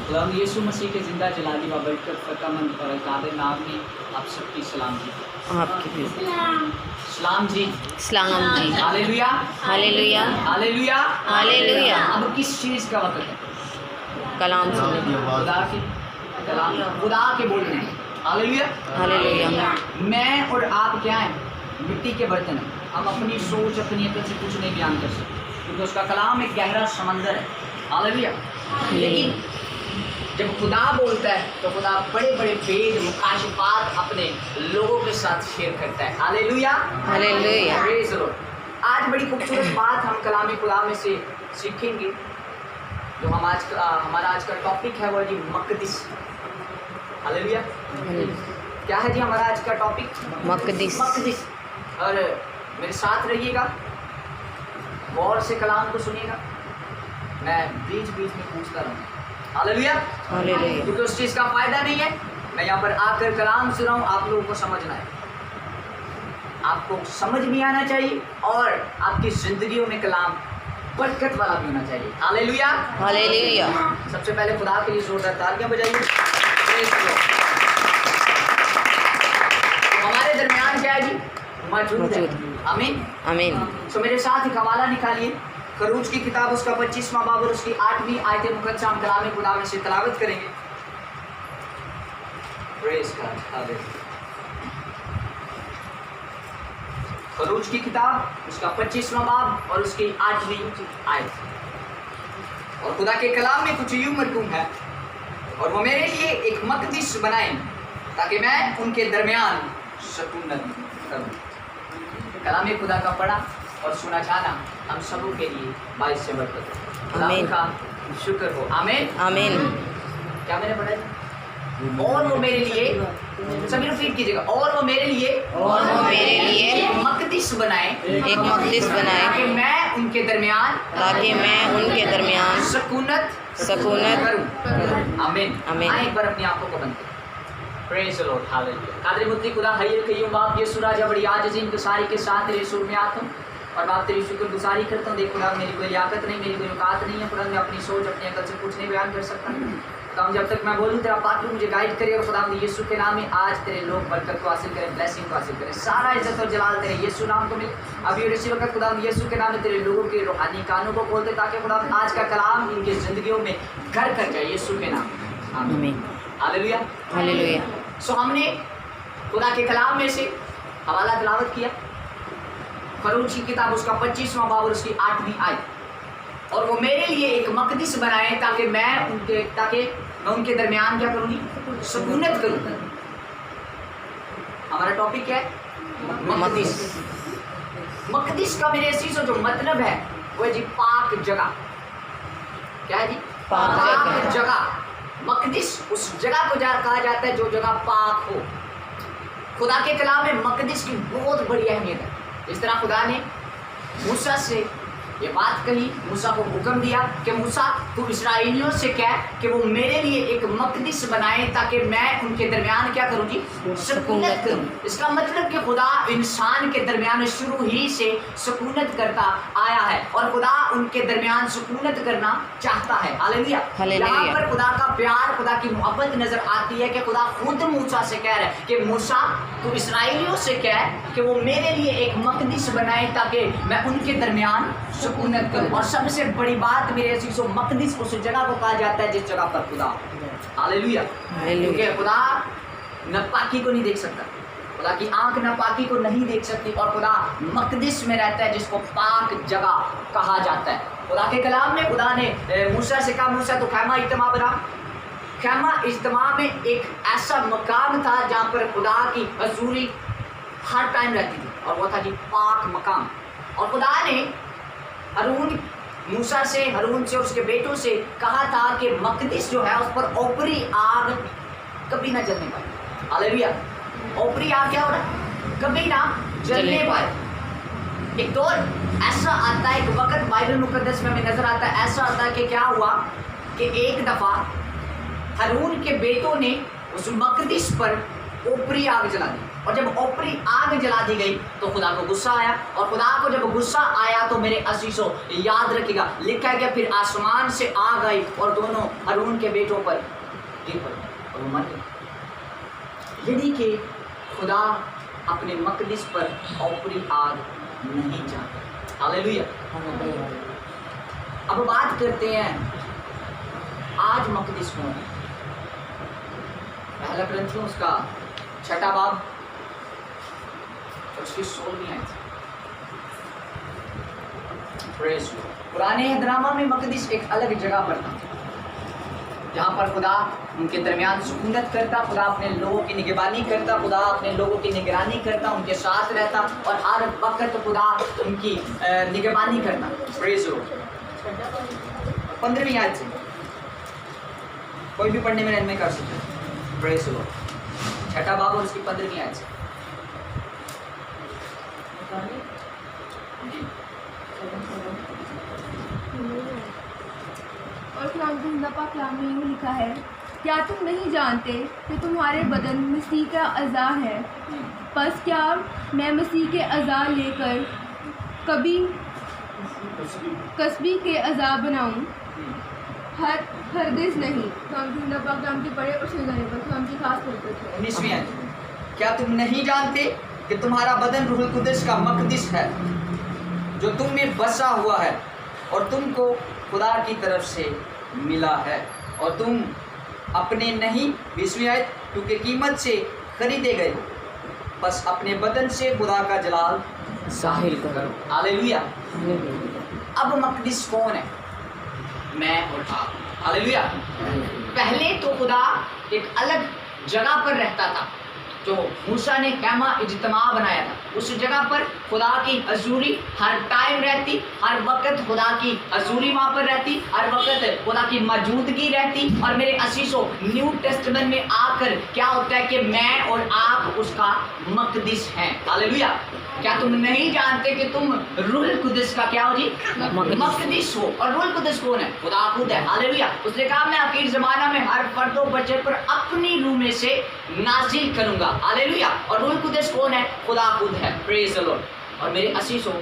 खुदावंद यीशु मसीह के जिंदा जलाली व बरकत फ़क़ामंद और कादिर नाम में आप सबकी सलाम जी। आपकी भी सलाम जी। सलाम जी। Hallelujah hallelujah hallelujah hallelujah. अब किस चीज़ का वक्त है? कलाम सुनने की। खुदा की कलाम, खुदा के बोलने। Hallelujah hallelujah. मैं और आप क्या हैं? मिट्टी के बर्तन हैं। हम अपनी सोच अपनी अकल से कुछ नहीं बयान कर सकते क्योंकि उसका कलाम एक गहरा समंदर है। हालेलुया। लेकिन जब खुदा बोलता है तो खुदा बड़े बड़े भेद मुकाशिफात अपने लोगों के साथ शेयर करता है। Hallelujah hallelujah. Praise the Lord. आज बड़ी खूबसूरत बात हम कलाम खुदा में से सीखेंगे। जो हम आज का हमारा आज का टॉपिक है वो है जी मक़दिस। हालेलुया। क्या है जी हमारा आज का टॉपिक? मक़दिस। मक़दिस। और मेरे साथ रहिएगा, गौर से कलाम को सुनिएगा। मैं बीच बीच में पूछता रहूँगा। Hallelujah hallelujah. क्योंकि उस चीज़ का फ़ायदा नहीं है मैं यहाँ पर आकर कलाम सुन रहा हूँ, आप लोगों को समझना है, आपको समझ भी आना चाहिए और आपकी ज़िंदगियों में कलाम बरकत वाला भी होना चाहिए। Hallelujah hallelujah. सबसे पहले खुदा के लिए जोरदार तालियां बजाइए। Praise the Lord. तो हमारे दरमियान क्या है जी? मौजूद है। आमीन आमीन। सो मेरे साथ एक हवाला निकालिए, खरूज की किताब उसका 25वां बाब और उसकी 8वीं आयत मुकद्दस हम कलाम खुदा में से तिलावत करेंगे। Praise God. हालेलुया। खरूज की किताब उसका 25वां बाब और उसकी 8वीं आयत। और खुदा के कलाम में कुछ यूं मरकूम है, और वो मेरे लिए एक मक़दिस बनाएं ताकि मैं उनके दरमियान सकूनत करूं। कलाम खुदा का पढ़ा और सुना जाना हम सबों के लिए बाइस से बरकत हो। खुदा आमीन। का शुक्र हो। आमीन आमीन। क्या मैंने पढ़ा है? और वो मेरे लिए, सभी रिपीट कीजिएगा, और वो मेरे लिए एक मक़दिस बनाए, एक मक़दिस बनाए ताकि मैं उनके दरमियान सकूनत करूं। आमीन। आमीन। आइए एक बार अपनी आंखों को बंद करें। Praise the lord. हालेलुया। कादिर मुत्ती खुदा हय्युल कय्यूम बाप यीशु राजा बड़ी आजिज़ी इंकिसारी के साथ तेरे हुज़ूर में आता हूँ और बाप तेरी शुक्रगुज़ारी करता हूँ। देख खुदा मेरी कोई लियाकत नहीं, मेरी कोई औकात नहीं है खुदा, मैं अपनी सोच अपनी अकल से कुछ नहीं बयान कर सकता। खुदा जब तक मैं बोलूँ तेरा पाक मुझे गाइड करे और खुदा यीशु के नाम में आज तेरे लोग बरकत को हासिल करें, ब्लेसिंग को हासिल करें। सारा इज्जत और जलाल तेरे यीशु नाम को मिले अभी और इसी वक्त खुदा यीशु के नाम में तेरे लोगों के रूहानी कानों को खोलते ताकि खुदा आज का कलाम इनकी ज़िंदगियों में घर कर जाए यीशु के नाम में। आमीन। Hallelujah hallelujah. सो हमने खुदा के कलाम में से हवाला तिलावत किया, खरूज की किताब उसका 25वां बाब और उसकी 8वीं आयत। और वो मेरे लिए एक मक़दिस बनाए ताकि मैं उनके दरमियान क्या करूँगी? सकूनत करूँ। हमारा टॉपिक क्या है? मक़दिस। मक़दिस का मेरे अज़ीज़ों जो मतलब है वो है जी पाक जगह। क्या है जी? पाक जगह। मक़दिस उस जगह को कहा जाता है जो जगह पाक हो। खुदा के कलाम में मक़दिस की बहुत बड़ी अहमियत है। इस तरह खुदा ने मूसा से ये बात कही, मूसा को हुक्म दिया कि मूसा तू इस्राएलियों से कह कि वो मेरे लिए एक मक़दिस बनाए ताकि मैं उनके दरमियान क्या करूँ जी? सकूनत करूँ। इसका मतलब कि खुदा इंसान के दरमियान शुरू ही से सकूनत करता आया है और खुदा उनके दरमियान सकूनत करना चाहता है। हालेलुया। यहाँ पर खुदा का प्यार, खुदा की मोहब्बत नजर आती है कि खुदा खुद मूसा से कह रहा है कि मूसा तू इस्राएलियों से कह कि वो मेरे लिए एक मक़दिस बनाए ताकि मैं उनके दरमियान सकूनत करूं। और सबसे बड़ी बात मेरे अज़ीज़ों, मक़दिस उस जगह को कहा जाता है जिस जगह पर खुदा। हालेलुया। क्योंकि खुदा नापाकी को नहीं देख सकता, खुदा की आंख नापाकी को नहीं देख सकती और खुदा मक़दिस में रहता है जिसको पाक जगह कहा जाता है। खुदा के कलाम में खुदा ने मूसा से कहा, मूसा तो खैमा इज्तिमा बना। खैमा इज्तिमा में एक ऐसा मकाम था जहाँ पर खुदा की हज़ूरी हर टाइम रहती थी और वो था जी पाक मकाम। और खुदा ने हरून से और उसके बेटों से कहा था कि मक़दिस जो है उस पर ऊपरी आग कभी ना जलने पाए। हालेलुया। ऊपरी आग क्या हो रहा है? कभी ना जलने पाए। एक दौर ऐसा आता है, एक वक्त बाइबल मुकद्दस में हमें नजर आता है, ऐसा आता है कि क्या हुआ कि एक दफ़ा हरून के बेटों ने उस मक़दिस पर ऊपरी आग जला दी اور جب اوپری آگ جلا دی گئی تو خدا کو غصہ آیا، اور خدا کو جب غصہ آیا تو میرے عزیزوں یاد رکھے گا، لکھا ہے کہ پھر آسمان سے آگ آئی اور دونوں ہارون کے بیٹوں پر گر پڑی اور وہ مر گئے۔ یعنی کہ خدا اپنے مقدس پر اوپری آگ نہیں چاہتا۔ ہاللیلویہ۔ اب بات کرتے ہیں آج مقدس کون ہے؟ پہلا کرنتھیوں اس کا 6 باب اور اس کی 16 آیت۔ پریز گاڈ۔ پرانے عہد نامہ میں مقدس ایک الگ جگہ پر تھا جہاں پر خدا ان کے درمیان سکونت کرتا، خدا اپنے لوگوں کی نگہبانی کرتا، خدا اپنے لوگوں کی نگرانی کرتا، ان کے ساتھ رہتا اور ہر وقت خدا ان کی نگہبانی کرتا۔ پریز گاڈ۔ 15ویں آیت سے کوئی بھی پڑھنے میں رہنمائی کر سکتا ہے۔ پریز گاڈ۔ 6 باب اور اس کی 15ویں آیت سے۔ اور پاک کلام میں یوں لکھا ہے، کیا تم نہیں جانتے کہ تمہارے بدن مسیح کا اعضاء ہے؟ پس کیا میں مسیح کے اعضاء لے کر کبھی کسبی کے اعضاء بناؤں؟ ہرگز نہیں۔ پاک کلام کی پڑھے اور سمجھانے پر کلام کی خاص برکت ہے۔ 19ویں آیت۔ کیا تم نہیں جانتے کہ تمہارا بدن روح القدس کا مقدس ہے جو تم میں بسا ہوا ہے اور تم کو خدا کی طرف سے ملا ہے، اور تم اپنے نہیں، 20ویں آیت، کیونکہ قیمت سے خریدے گئے، بس اپنے بدن سے خدا کا جلال ظاہر کرو۔ ہاللیلویہ۔ اب مقدس کون ہے؟ میں اور آپ۔ ہاللیلویہ۔ پہلے تو خدا ایک الگ جگہ پر رہتا تھا جو موسیٰ نے خیمہ اجتماع بنایا تھا۔ اس جگہ پر خدا کی حضوری ہر ٹائم رہتی، ہر وقت خدا کی حضوری وہاں پر رہتی، ہر وقت خدا کی موجودگی رہتی۔ اور میرے عزیزوں نیو ٹیسٹمنٹ میں آ کر کیا ہوتا ہے کہ میں اور آپ اس کا مقدس ہیں۔ ہاللیلویہ۔ کیا تم نہیں جانتے کہ تم روح القدس کا کیا ہو جی؟ مقدس ہو۔ اور روح القدس کون ہے؟ خدا خود ہے۔ ہاللیلویہ۔ اس نے کہا میں آخر زمانہ میں ہر فرد و بچے پر اپنی روح میں سے نازل کروں گا۔ ہاللیلویہ۔ اور روح القدس کون ہے؟ خدا خود ہے۔ پریز دی لارڈ۔ اور میرے عزیزوں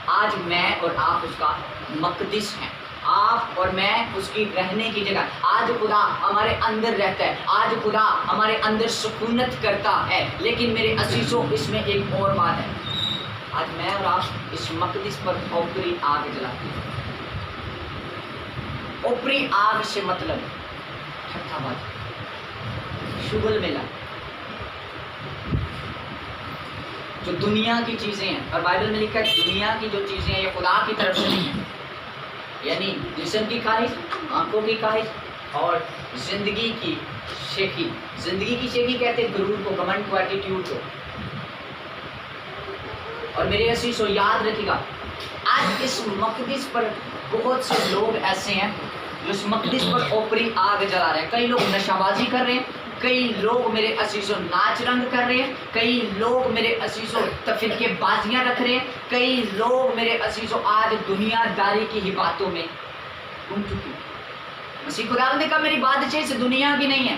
آج میں اور آپ اس کا مقدس ہیں۔ آپ اور میں اس کی رہنے کی جگہ۔ آج خدا ہمارے اندر رہتا ہے، آج خدا ہمارے اندر سکونت کرتا ہے، لیکن میرے عزیزوں اس میں ایک اور بات ہے، آج میں اور آپ اس مقدس پر اوپری آگ جلاتے ہیں۔ اوپری آگ سے مطلب چھٹا بات شغل ملا، جو دنیا کی چیزیں ہیں، اور بائبل میں لکھا ہے دنیا کی جو چیزیں ہیں یہ خدا کی طرف سے نہیں ہیں، یعنی جسم کی خواہش، آنکھوں کی خواہش اور زندگی کی شیخی۔ زندگی کی شیخی کہتے ہیں غرور کو، گھمنڈ کو، ایٹیٹیوڈ کو۔ اور میرے عزیزو یاد رکھے گا آج اس مقدس پر بہت سے لوگ ایسے ہیں جو اس مقدس پر اوپری آگ جلا رہے ہیں۔ کئی لوگ نشہ بازی کر رہے ہیں، کئی لوگ میرے عزیزوں ناچ رنگ کر رہے ہیں، کئی لوگ میرے عزیزوں فرقے بازیاں رکھ رہے ہیں، کئی لوگ میرے عزیزوں آج دنیا داری کی ہی باتوں میں گم چکے ہیں۔ مسیح خدا نے کہا میری بادشاہی سے دنیا کی نہیں ہے،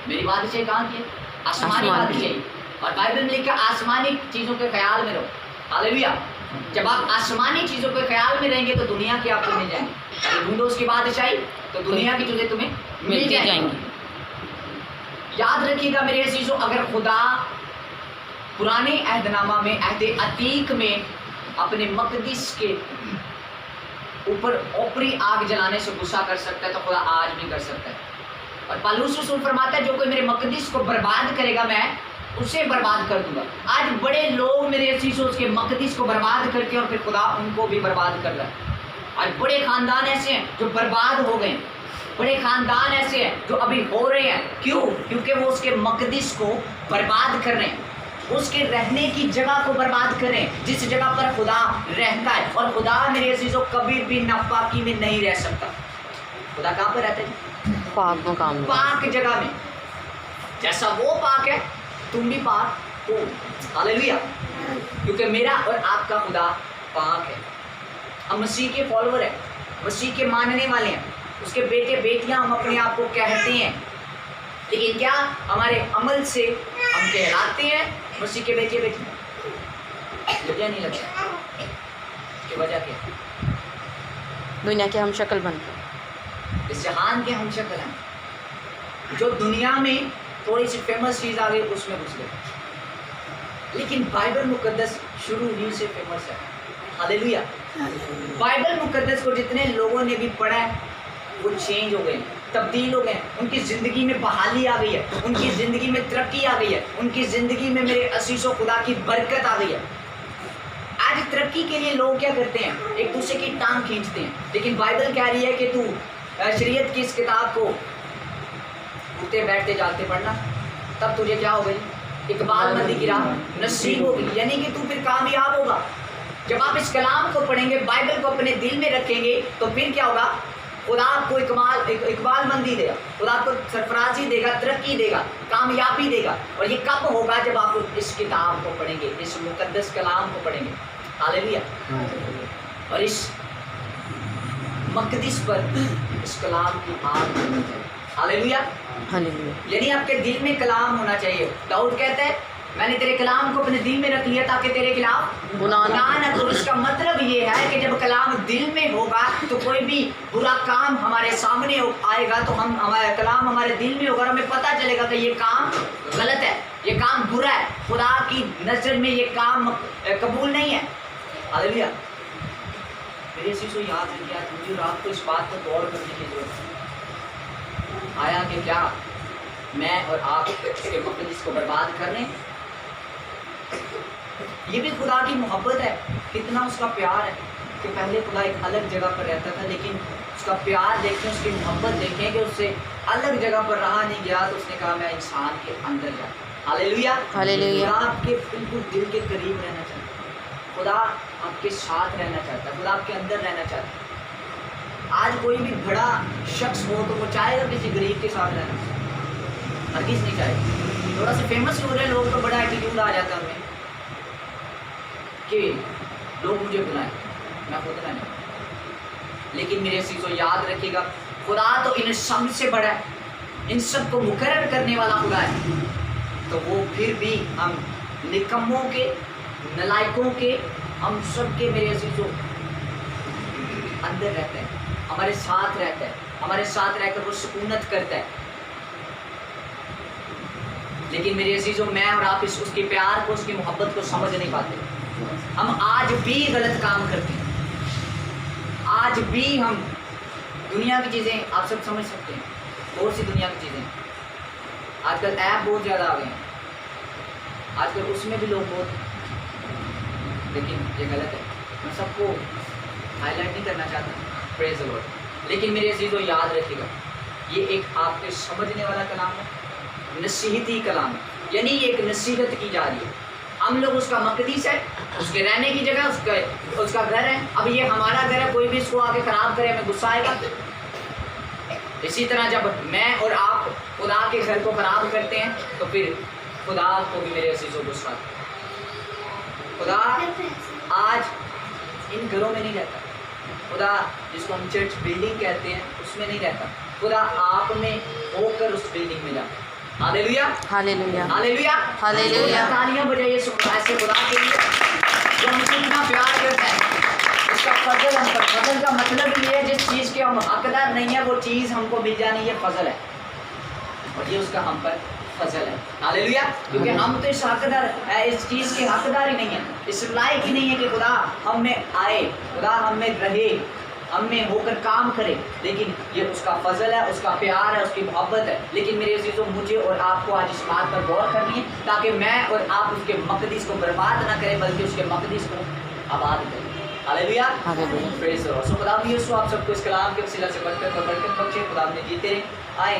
میری بادشاہی کہاں کی ہے؟ آسمانی بادشاہی۔ اور بائبل میں لکھا آسمانی چیزوں کے خیال میں رہو۔ ہاللیلویہ۔ جب آپ آسمانی چیزوں کے خیال میں رہیں گے تو دنیا کی آپ کو مل جائیں گی۔ اگر ڈھونڈو اس کی بادشاہی تو دنیا کی چیزیں تمہیں مل جائیں گی۔ یاد رکھیے گا میرے عزیزوں اگر خدا پرانے عہد نامہ میں عہد عتیق میں اپنے مقدس کے اوپر اوپری آگ جلانے سے غصہ کر سکتا ہے تو خدا آج بھی کر سکتا ہے۔ اور پالوس رسول فرماتا ہے جو کوئی میرے مقدس کو برباد کرے گا میں اسے برباد کر دوں گا۔ آج بڑے لوگ میرے عزیزوں اس کے مقدس کو برباد کرتے ہیں اور پھر خدا ان کو بھی برباد کر رہا ہے۔ آج بڑے خاندان ایسے ہیں جو برباد ہو گئے ہیں، بڑے خاندان ایسے ہیں جو ابھی ہو رہے ہیں۔ کیوں؟ کیونکہ وہ اس کے مقدس کو برباد کر رہے ہیں، اس کے رہنے کی جگہ کو برباد کر رہے ہیں جس جگہ پر خدا رہتا ہے۔ اور خدا میرے عزیزوں کبھی بھی ناپاکی میں نہیں رہ سکتا۔ خدا کہاں پر رہتا ہے؟ پاک مقام میں، پاک جگہ میں۔ جیسا وہ پاک ہے تم بھی پاک ہو۔ ہاللیلویہ۔ کیونکہ میرا اور آپ کا خدا پاک ہے۔ ہم مسیح کے فالوور ہیں، مسیح کے ماننے والے ہیں، اس کے بیٹے بیٹیاں ہم اپنے آپ کو کہتے ہیں، لیکن کیا ہمارے عمل سے हम कहलाते हैं मसीह के बेटे बेटी। मुझे नहीं लगता कि वजह क्या है? दुनिया के हम शक्ल बन इस जहान के हम शक्ल हैं। जो दुनिया में थोड़ी सी फेमस चीज़ आ गई उसमें घुस गए, लेकिन बाइबल मुकद्दस शुरू ही से फेमस है। हालेलुया। बाइबल मुकद्दस को जितने लोगों ने भी पढ़ा है वो चेंज हो गए, तब्दील हो गए, उनकी ज़िंदगी में बहाली आ गई है, उनकी ज़िंदगी में तरक्की आ गई है, उनकी ज़िंदगी में मेरे असीसो खुदा की बरकत आ गई है। आज तरक्की के लिए लोग क्या करते हैं? एक दूसरे की टांग खींचते हैं, लेकिन बाइबल कह रही है कि तू शरीयत की इस किताब को उठते बैठते जाते पढ़ना, तब तुझे क्या हो गई? इकबालमंदी की राह नसीब होगी, यानी कि तू फिर कामयाब होगा। जब आप इस कलाम को पढ़ेंगे, बाइबल को अपने दिल में रखेंगे, तो फिर क्या होगा? खुदा आपको इकबालमंदी देगा, खुदा आपको सरफराजी देगा, तरक्की देगा, कामयाबी देगा। और ये कब होगा? जब आप इस किताब को पढ़ेंगे, इस मुकद्दस कलाम को पढ़ेंगे। हालेलुया। और इस मकदस पर इस कलाम की आग होनी चाहिए। हालेलुया। हालेलुया। यानी आपके दिल में कलाम होना चाहिए। दाऊद कहता है मैंने तेरे कलाम को अपने दिल में रख लिया ताकि तेरे खिलाफ गुनाह न करूं। इसका मतलब ये है कि जब कलाम दिल में होगा तो कोई भी बुरा काम हमारे सामने आएगा तो हमारा कलाम हमारे दिल में होगा, हमें पता चलेगा कि ये काम गलत है, ये काम बुरा है, खुदा की नज़र में ये काम कबूल नहीं है। हालेलुया। मेरे से याद है कि आज मुझे रात को इस बात पर गौर करने की जरूरत है। आया कि क्या मैं और आप इसके मुकद्दस को बर्बाद कर रहे हैं? ये भी खुदा की मोहब्बत है, कितना उसका प्यार है कि पहले खुदा एक अलग जगह पर रहता था, लेकिन उसका प्यार देखें, उसकी मोहब्बत देखें कि उससे अलग जगह पर रहा नहीं गया, तो उसने कहा मैं इंसान के अंदर जाऊँ। हालेलुया। हालेलुया। खुदा आपके बिल्कुल दिल के करीब रहना चाहता है, खुदा आपके साथ रहना चाहता है, खुदा आपके अंदर रहना चाहता है। आज कोई भी बड़ा शख्स हो तो वो चाहेगा किसी गरीब के साथ रहना, हरगिज़ नहीं चाहेगा। थोड़ा सा फेमस हो रहे लोग तो बड़ा एटीट्यूड आ जाता है उनमें कि लोग मुझे बुलाएं, मैं खुद ना नहीं। लेकिन मेरे अजीज़ों याद रखिएगा, खुदा तो इन सब से बड़ा है, इन सब को मुकर्रर करने वाला खुदा है। तो वो फिर भी हम निकम्मों के, नलायकों के, हम सब के मेरे अजीज़ों अंदर रहते हैं, हमारे साथ रहता है, हमारे साथ रहकर वो सुकूनत करता है। लेकिन मेरे अजीज़ों मैं और आप उसके प्यार को, उसकी मोहब्बत को समझ नहीं पाते। हम आज भी गलत काम करते हैं, आज भी हम दुनिया की चीज़ें, आप सब समझ सकते हैं, बहुत सी दुनिया की चीज़ें आजकल ऐप बहुत ज़्यादा आ गए हैं, आजकल उसमें भी लोग बहुत, लेकिन ये गलत है। मैं सबको हाईलाइट नहीं करना चाहता, प्रेज़ द लॉर्ड। लेकिन मेरे अजीज़ों याद रखिएगा, ये एक आपके समझने वाला कलाम है, नसीहती कलाम है, यानी ये एक नसीहत की जा रही है। हम लोग उसका मकदस है, उसके रहने की जगह, उसका घर है। अब ये हमारा घर है, कोई भी इसको आके ख़राब करे हमें गुस्सा आएगा। इसी तरह जब मैं और आप खुदा के घर को ख़राब करते हैं तो फिर खुदा को भी मेरे अजीज़ों गुस्सा आता है। खुदा आज इन घरों में नहीं रहता, खुदा जिसको हम चर्च बिल्डिंग कहते हैं उसमें नहीं रहता, खुदा आप में होकर उस बिल्डिंग में जाता है। हालेलुया। हालेलुया। हालेलुया। हालेलुया। तालियां बजाइए ऐसे खुदा के लिए जो हमसे इतना प्यार करता है। इसका फजल हम पर, फजल का मतलब ये है जिस चीज़ के हम हकदार नहीं है वो चीज़ हमको मिल जानी, ये फजल है, और ये उसका हम पर फजल है। हालेलुया। क्योंकि हम तो इस हकदार है, इस चीज़ के हकदार ही नहीं है, इस लायक ही नहीं है कि खुदा हम में आए, खुदा हम में रहे, हम में होकर काम करे, लेकिन ये उसका फजल है, उसका प्यार है, उसकी मोहब्बत है। लेकिन मेरे अजीज़ों मुझे और आपको आज इस बात पर गौर करनी है ताकि मैं और आप उसके मकदस को बर्बाद ना करें बल्कि उसके मकदस को आबाद करें। Hallelujah. Hallelujah. Praise the lord. सो खुदा भी आप सबको इस कलाम के वसीला से बढ़कर बख्शे, खुदा ने जीते रहे। आए